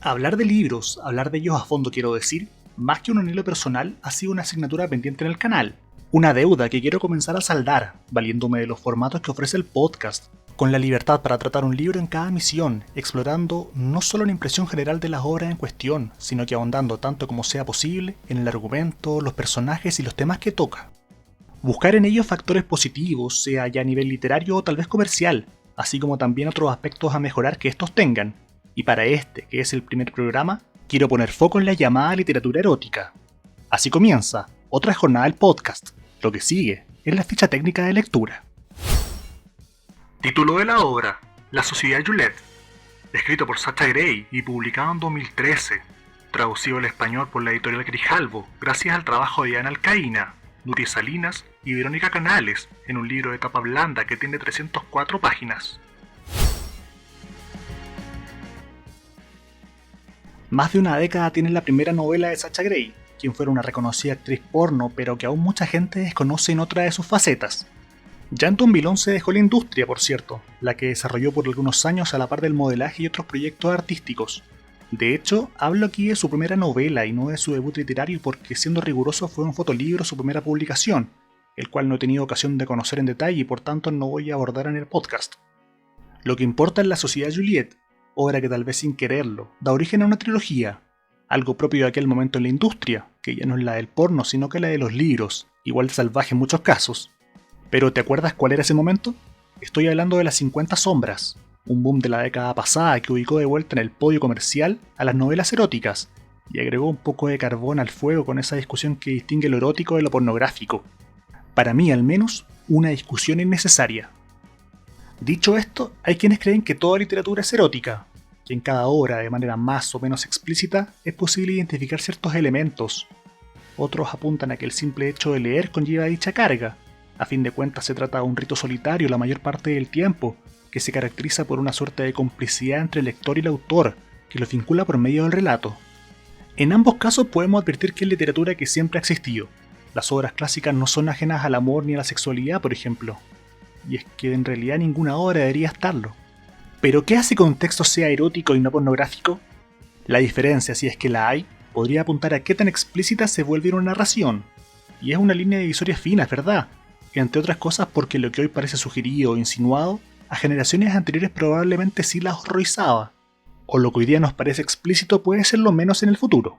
Hablar de libros, hablar de ellos a fondo quiero decir, más que un anhelo personal, ha sido una asignatura pendiente en el canal. Una deuda que quiero comenzar a saldar, valiéndome de los formatos que ofrece el podcast, con la libertad para tratar un libro en cada emisión, explorando no solo una impresión general de las obras en cuestión, sino que ahondando tanto como sea posible en el argumento, los personajes y los temas que toca. Buscar en ellos factores positivos, sea ya a nivel literario o tal vez comercial, así como también otros aspectos a mejorar que estos tengan. Y para este, que es el primer programa, quiero poner foco en la llamada literatura erótica. Así comienza otra jornada del podcast. Lo que sigue es la ficha técnica de lectura. Título de la obra: La Sociedad Juliet, escrito por Sacha Grey y publicado en 2013, traducido al español por la editorial Grijalbo, gracias al trabajo de Ana Alcaína, Nuria Salinas y Verónica Canales, en un libro de tapa blanda que tiene 304 páginas. Más de una década tiene la primera novela de Sacha Grey, quien fuera una reconocida actriz porno, pero que aún mucha gente desconoce en otra de sus facetas. Ya en 2011 dejó la industria, por cierto, la que desarrolló por algunos años a la par del modelaje y otros proyectos artísticos. De hecho, hablo aquí de su primera novela y no de su debut literario porque, siendo riguroso, fue un fotolibro su primera publicación, el cual no he tenido ocasión de conocer en detalle y por tanto no voy a abordar en el podcast. Lo que importa es La Sociedad Juliet, obra que tal vez sin quererlo da origen a una trilogía, algo propio de aquel momento en la industria, que ya no es la del porno sino que la de los libros, igual de salvaje en muchos casos. Pero ¿te acuerdas cuál era ese momento? Estoy hablando de Las 50 sombras, un boom de la década pasada que ubicó de vuelta en el podio comercial a las novelas eróticas, y agregó un poco de carbón al fuego con esa discusión que distingue lo erótico de lo pornográfico. Para mí al menos, una discusión innecesaria. Dicho esto, hay quienes creen que toda literatura es erótica, que en cada obra, de manera más o menos explícita, es posible identificar ciertos elementos. Otros apuntan a que el simple hecho de leer conlleva dicha carga. A fin de cuentas se trata de un rito solitario la mayor parte del tiempo, que se caracteriza por una suerte de complicidad entre el lector y el autor, que lo vincula por medio del relato. En ambos casos podemos advertir que es literatura que siempre ha existido. Las obras clásicas no son ajenas al amor ni a la sexualidad, por ejemplo. Y es que en realidad ninguna obra debería estarlo. ¿Pero qué hace que un texto sea erótico y no pornográfico? La diferencia, si es que la hay, podría apuntar a qué tan explícita se vuelve una narración. Y es una línea divisoria fina, es verdad. Entre otras cosas porque lo que hoy parece sugerido o insinuado, a generaciones anteriores probablemente sí las horrorizaba. O lo que hoy día nos parece explícito puede ser lo menos en el futuro.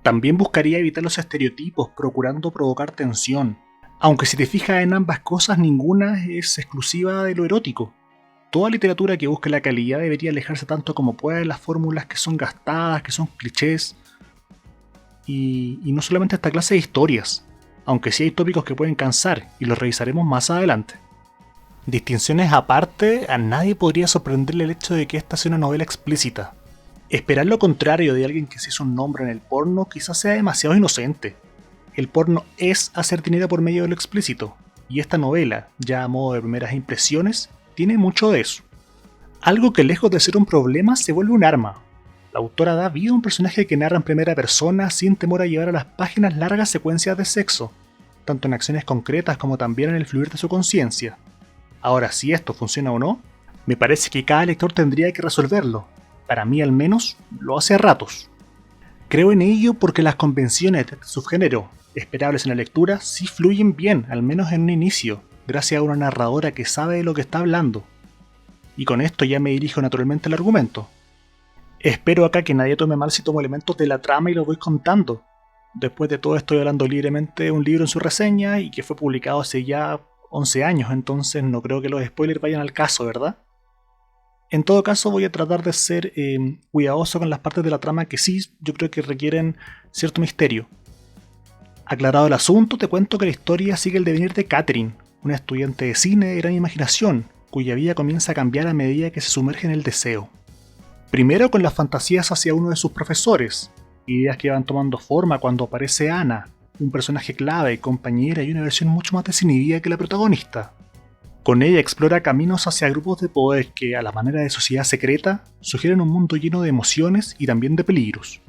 También buscaría evitar los estereotipos, procurando provocar tensión. Aunque si te fijas en ambas cosas, ninguna es exclusiva de lo erótico. Toda literatura que busque la calidad debería alejarse tanto como pueda de las fórmulas que son gastadas, que son clichés. Y no solamente esta clase de historias, aunque sí hay tópicos que pueden cansar, y los revisaremos más adelante. Distinciones aparte, a nadie podría sorprenderle el hecho de que esta sea una novela explícita. Esperar lo contrario de alguien que se hizo un nombre en el porno quizás sea demasiado inocente. El porno es hacer dinero por medio de lo explícito, y esta novela, ya a modo de primeras impresiones, tiene mucho de eso. Algo que lejos de ser un problema se vuelve un arma. La autora da vida a un personaje que narra en primera persona sin temor a llevar a las páginas largas secuencias de sexo, tanto en acciones concretas como también en el fluir de su conciencia. Ahora, si esto funciona o no, me parece que cada lector tendría que resolverlo. Para mí al menos, lo hace a ratos. Creo en ello porque las convenciones de este subgénero, esperables en la lectura, sí fluyen bien, al menos en un inicio, gracias a una narradora que sabe de lo que está hablando. Y con esto ya me dirijo naturalmente al argumento. Espero acá que nadie tome mal si tomo elementos de la trama y los voy contando. Después de todo estoy hablando libremente de un libro en su reseña y que fue publicado hace ya 11 años, entonces no creo que los spoilers vayan al caso, ¿verdad? En todo caso voy a tratar de ser cuidadoso con las partes de la trama que sí yo creo que requieren cierto misterio. Aclarado el asunto, te cuento que la historia sigue el devenir de Catherine, una estudiante de cine de gran imaginación, cuya vida comienza a cambiar a medida que se sumerge en el deseo. Primero con las fantasías hacia uno de sus profesores, ideas que van tomando forma cuando aparece Ana, un personaje clave, compañera y una versión mucho más desinhibida que la protagonista. Con ella explora caminos hacia grupos de poder que, a la manera de sociedad secreta, sugieren un mundo lleno de emociones y también de peligros.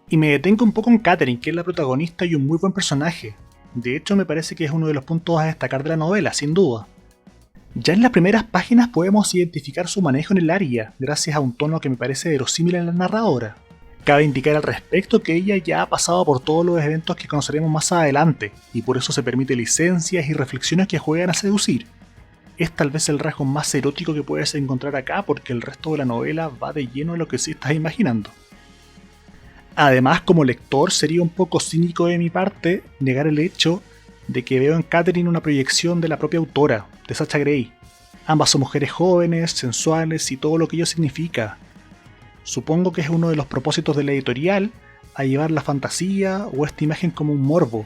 Y me detengo un poco en Catherine, que es la protagonista y un muy buen personaje. De hecho, me parece que es uno de los puntos a destacar de la novela, sin duda. Ya en las primeras páginas podemos identificar su manejo en el área, gracias a un tono que me parece verosímil en la narradora. Cabe indicar al respecto que ella ya ha pasado por todos los eventos que conoceremos más adelante, y por eso se permite licencias y reflexiones que juegan a seducir. Es tal vez el rasgo más erótico que puedes encontrar acá, porque el resto de la novela va de lleno a lo que sí estás imaginando. Además, como lector, sería un poco cínico de mi parte negar el hecho de que veo en Catherine una proyección de la propia autora, de Sacha Grey. Ambas son mujeres jóvenes, sensuales y todo lo que ello significa. Supongo que es uno de los propósitos de la editorial, a llevar la fantasía o esta imagen como un morbo.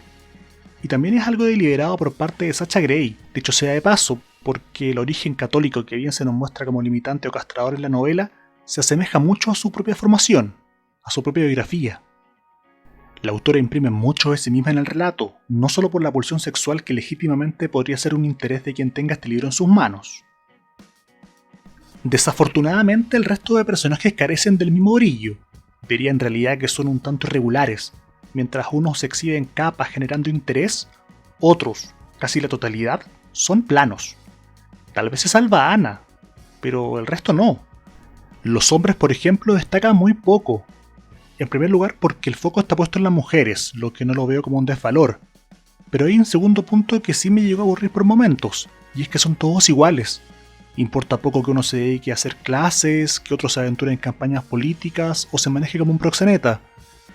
Y también es algo deliberado por parte de Sacha Grey, dicho sea de paso, porque el origen católico que bien se nos muestra como limitante o castrador en la novela se asemeja mucho a su propia formación, a su propia biografía. La autora imprime mucho de sí misma en el relato, no solo por la pulsión sexual que legítimamente podría ser un interés de quien tenga este libro en sus manos. Desafortunadamente el resto de personajes carecen del mismo brillo, diría en realidad que son un tanto irregulares, mientras unos se exhiben capas generando interés, otros, casi la totalidad, son planos. Tal vez se salva Ana, pero el resto no. Los hombres, por ejemplo, destacan muy poco. En primer lugar porque el foco está puesto en las mujeres, lo que no lo veo como un desvalor. Pero hay un segundo punto que sí me llegó a aburrir por momentos, y es que son todos iguales. Importa poco que uno se dedique a hacer clases, que otro se aventure en campañas políticas o se maneje como un proxeneta.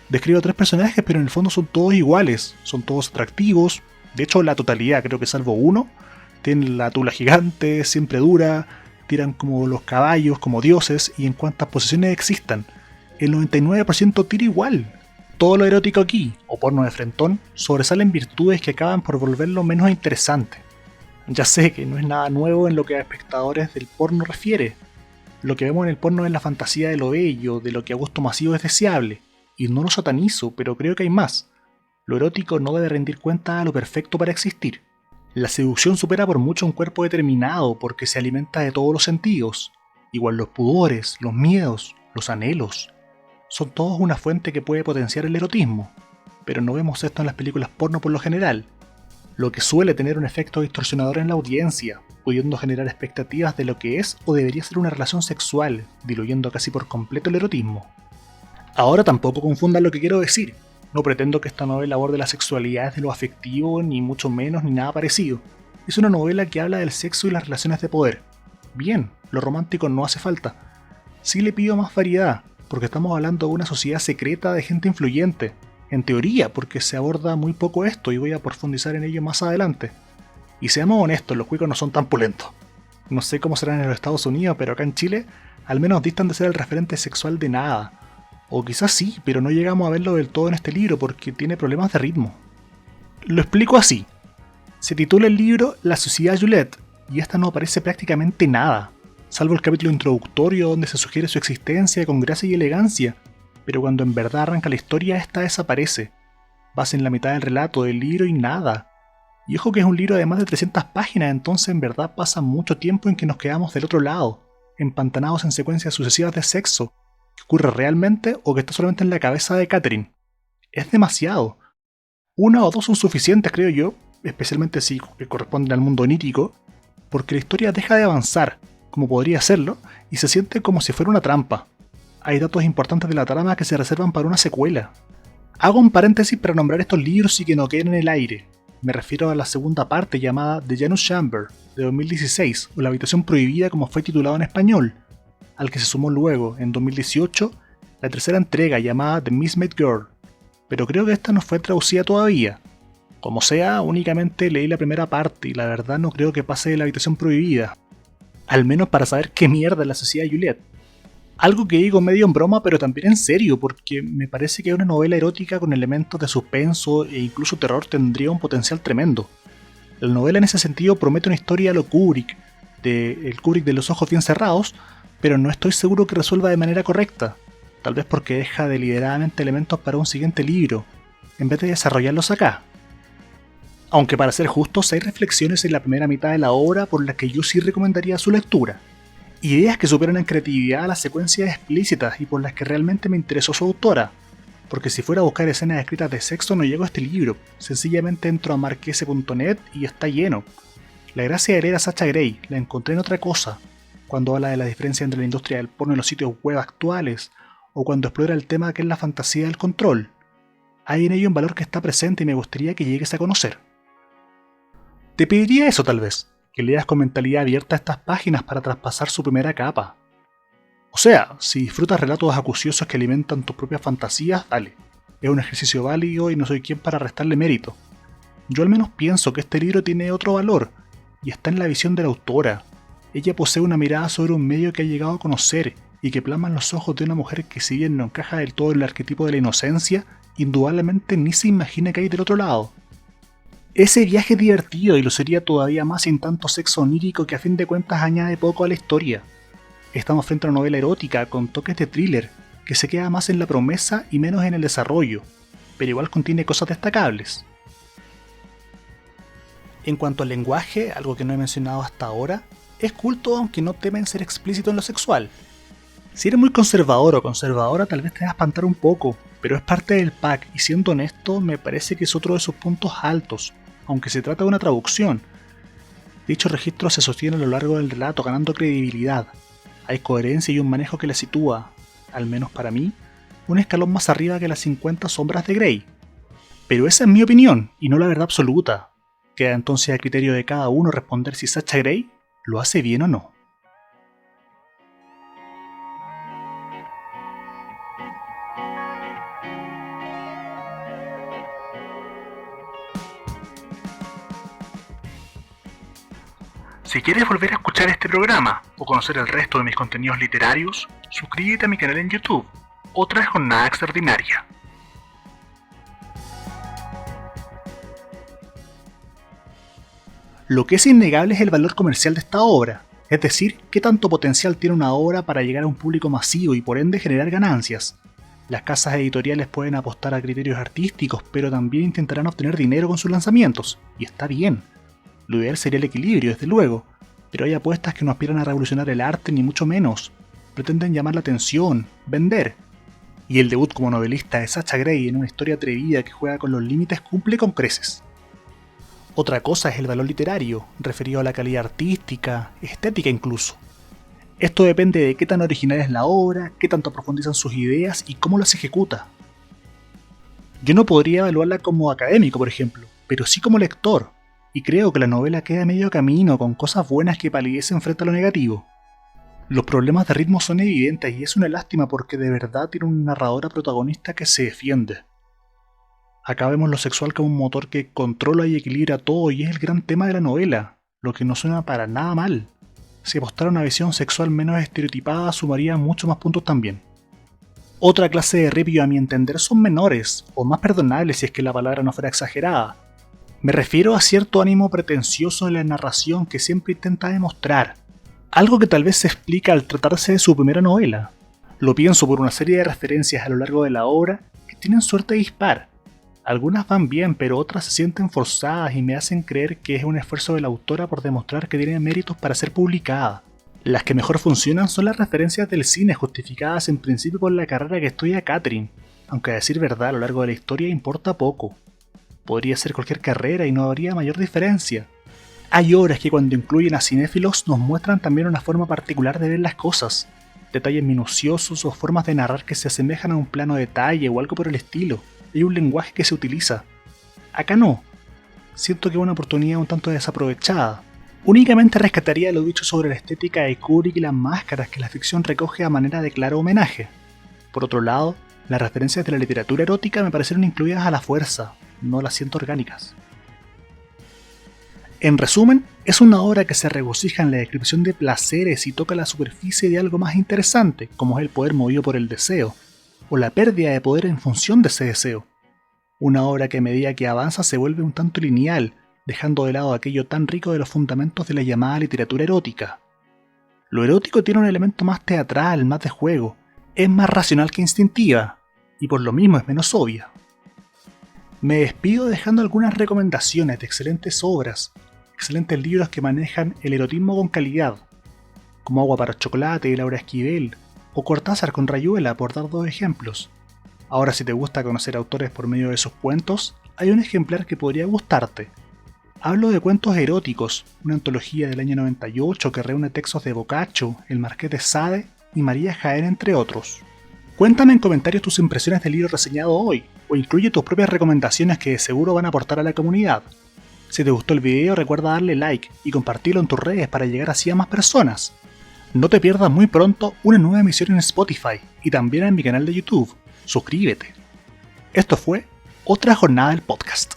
Describo a 3 personajes, pero en el fondo son todos iguales, son todos atractivos. De hecho, la totalidad, creo que salvo uno, tienen la tula gigante, siempre dura, tiran como los caballos, como dioses, y en cuantas posiciones existan, el 99% tira igual. Todo lo erótico aquí, o porno de frentón, sobresalen virtudes que acaban por volverlo menos interesante. Ya sé que no es nada nuevo en lo que a espectadores del porno refiere. Lo que vemos en el porno es la fantasía de lo bello, de lo que a gusto masivo es deseable, y no lo satanizo, pero creo que hay más. Lo erótico no debe rendir cuenta a lo perfecto para existir. La seducción supera por mucho un cuerpo determinado porque se alimenta de todos los sentidos, igual los pudores, los miedos, los anhelos. Son todos una fuente que puede potenciar el erotismo, pero no vemos esto en las películas porno por lo general, lo que suele tener un efecto distorsionador en la audiencia, pudiendo generar expectativas de lo que es o debería ser una relación sexual, diluyendo casi por completo el erotismo. Ahora tampoco confundan lo que quiero decir, no pretendo que esta novela aborde la sexualidad desde lo afectivo, ni mucho menos, ni nada parecido. Es una novela que habla del sexo y las relaciones de poder. Bien, lo romántico no hace falta. Sí le pido más variedad, porque estamos hablando de una sociedad secreta de gente influyente. En teoría, porque se aborda muy poco esto y voy a profundizar en ello más adelante. Y seamos honestos, los cuicos no son tan pulentos. No sé cómo serán en los Estados Unidos, pero acá en Chile, al menos distan de ser el referente sexual de nada. O quizás sí, pero no llegamos a verlo del todo en este libro porque tiene problemas de ritmo. Lo explico así. Se titula el libro La Sociedad Juliet, y esta no aparece prácticamente nada, salvo el capítulo introductorio donde se sugiere su existencia con gracia y elegancia, pero cuando en verdad arranca la historia esta desaparece. Vas en la mitad del relato del libro y nada. Y ojo que es un libro de más de 300 páginas, entonces en verdad pasa mucho tiempo en que nos quedamos del otro lado, empantanados en secuencias sucesivas de sexo, que ocurre realmente o que está solamente en la cabeza de Catherine. Es demasiado. Una o dos son suficientes, creo yo, especialmente si corresponden al mundo onírico, porque la historia deja de avanzar, como podría serlo, y se siente como si fuera una trampa. Hay datos importantes de la trama que se reservan para una secuela. Hago un paréntesis para nombrar estos libros y que no queden en el aire. Me refiero a la segunda parte llamada The Janus Chamber, de 2016, o La Habitación Prohibida como fue titulado en español, al que se sumó luego, en 2018, la tercera entrega llamada The Mismade Girl, pero creo que esta no fue traducida todavía. Como sea, únicamente leí la primera parte y la verdad no creo que pase de La Habitación Prohibida, al menos para saber qué mierda es la Sociedad Juliet. Algo que digo medio en broma pero también en serio, porque me parece que una novela erótica con elementos de suspenso e incluso terror tendría un potencial tremendo. La novela en ese sentido promete una historia a lo Kubrick, el Kubrick de los ojos bien cerrados, pero no estoy seguro que resuelva de manera correcta, tal vez porque deja deliberadamente elementos para un siguiente libro, en vez de desarrollarlos acá. Aunque para ser justos hay reflexiones en la primera mitad de la obra por las que yo sí recomendaría su lectura. Ideas que superan en creatividad a las secuencias explícitas y por las que realmente me interesó su autora, porque si fuera a buscar escenas escritas de sexo no llego a este libro, sencillamente entro a marquese.net y está lleno. La gracia de leer a Sacha Grey la encontré en otra cosa, cuando habla de la diferencia entre la industria del porno y los sitios web actuales, o cuando explora el tema que es la fantasía del control. Hay en ello un valor que está presente y me gustaría que llegues a conocer. Te pediría eso tal vez, que leas con mentalidad abierta estas páginas para traspasar su primera capa. O sea, si disfrutas relatos acuciosos que alimentan tus propias fantasías, dale. Es un ejercicio válido y no soy quien para restarle mérito. Yo al menos pienso que este libro tiene otro valor, y está en la visión de la autora. Ella posee una mirada sobre un medio que ha llegado a conocer y que plasma en los ojos de una mujer que, si bien no encaja del todo en el arquetipo de la inocencia, indudablemente ni se imagina que hay del otro lado. Ese viaje es divertido y lo sería todavía más sin tanto sexo onírico que a fin de cuentas añade poco a la historia. Estamos frente a una novela erótica con toques de thriller que se queda más en la promesa y menos en el desarrollo, pero igual contiene cosas destacables. En cuanto al lenguaje, algo que no he mencionado hasta ahora, es culto aunque no teme en ser explícito en lo sexual. Si eres muy conservador o conservadora tal vez te va a espantar un poco, pero es parte del pack y siendo honesto me parece que es otro de sus puntos altos, aunque se trata de una traducción. Dicho registro se sostiene a lo largo del relato ganando credibilidad. Hay coherencia y un manejo que la sitúa, al menos para mí, un escalón más arriba que las 50 sombras de Grey. Pero esa es mi opinión y no la verdad absoluta. Queda entonces a criterio de cada uno responder si Sacha Grey lo hace bien o no. Si quieres volver a escuchar este programa o conocer el resto de mis contenidos literarios, suscríbete a mi canal en YouTube, Otra Jornada Extraordinaria. Lo que es innegable es el valor comercial de esta obra, es decir, qué tanto potencial tiene una obra para llegar a un público masivo y por ende generar ganancias. Las casas editoriales pueden apostar a criterios artísticos, pero también intentarán obtener dinero con sus lanzamientos, y está bien. Lo ideal sería el equilibrio, desde luego, pero hay apuestas que no aspiran a revolucionar el arte ni mucho menos, pretenden llamar la atención, vender. Y el debut como novelista de Sacha Grey en una historia atrevida que juega con los límites cumple con creces. Otra cosa es el valor literario, referido a la calidad artística, estética incluso. Esto depende de qué tan original es la obra, qué tanto profundizan sus ideas y cómo las ejecuta. Yo no podría evaluarla como académico, por ejemplo, pero sí como lector, y creo que la novela queda a medio camino con cosas buenas que palidecen frente a lo negativo. Los problemas de ritmo son evidentes y es una lástima porque de verdad tiene una narradora protagonista que se defiende. Acá vemos lo sexual como un motor que controla y equilibra todo y es el gran tema de la novela, lo que no suena para nada mal. Si apostara a una visión sexual menos estereotipada sumaría muchos más puntos también. Otra clase de ripio a mi entender son menores, o más perdonables si es que la palabra no fuera exagerada. Me refiero a cierto ánimo pretencioso en la narración que siempre intenta demostrar, algo que tal vez se explica al tratarse de su primera novela. Lo pienso por una serie de referencias a lo largo de la obra que tienen suerte dispar. Algunas van bien, pero otras se sienten forzadas y me hacen creer que es un esfuerzo de la autora por demostrar que tiene méritos para ser publicada. Las que mejor funcionan son las referencias del cine justificadas en principio por la carrera que estudia Catherine, aunque a decir verdad a lo largo de la historia importa poco. Podría ser cualquier carrera y no habría mayor diferencia. Hay obras que cuando incluyen a cinéfilos nos muestran también una forma particular de ver las cosas, detalles minuciosos o formas de narrar que se asemejan a un plano detalle o algo por el estilo. Hay un lenguaje que se utiliza. Acá no. Siento que es una oportunidad un tanto desaprovechada. Únicamente rescataría lo dicho sobre la estética de Kubrick y las máscaras que la ficción recoge a manera de claro homenaje. Por otro lado, las referencias de la literatura erótica me parecieron incluidas a la fuerza, no las siento orgánicas. En resumen, es una obra que se regocija en la descripción de placeres y toca la superficie de algo más interesante, como es el poder movido por el deseo, o la pérdida de poder en función de ese deseo. Una obra que a medida que avanza se vuelve un tanto lineal, dejando de lado aquello tan rico de los fundamentos de la llamada literatura erótica. Lo erótico tiene un elemento más teatral, más de juego, es más racional que instintiva, y por lo mismo es menos obvia. Me despido dejando algunas recomendaciones de excelentes obras, excelentes libros que manejan el erotismo con calidad, como Agua para Chocolate de Laura Esquivel, o Cortázar con Rayuela, por dar dos ejemplos. Ahora, si te gusta conocer autores por medio de sus cuentos, hay un ejemplar que podría gustarte. Hablo de Cuentos Eróticos, una antología del año 98 que reúne textos de Boccaccio, el Marqués de Sade y María Jaén, entre otros. Cuéntame en comentarios tus impresiones del libro reseñado hoy, o incluye tus propias recomendaciones que seguro van a aportar a la comunidad. Si te gustó el video, recuerda darle like y compartirlo en tus redes para llegar así a más personas. No te pierdas muy pronto una nueva emisión en Spotify y también en mi canal de YouTube. Suscríbete. Esto fue otra jornada del podcast.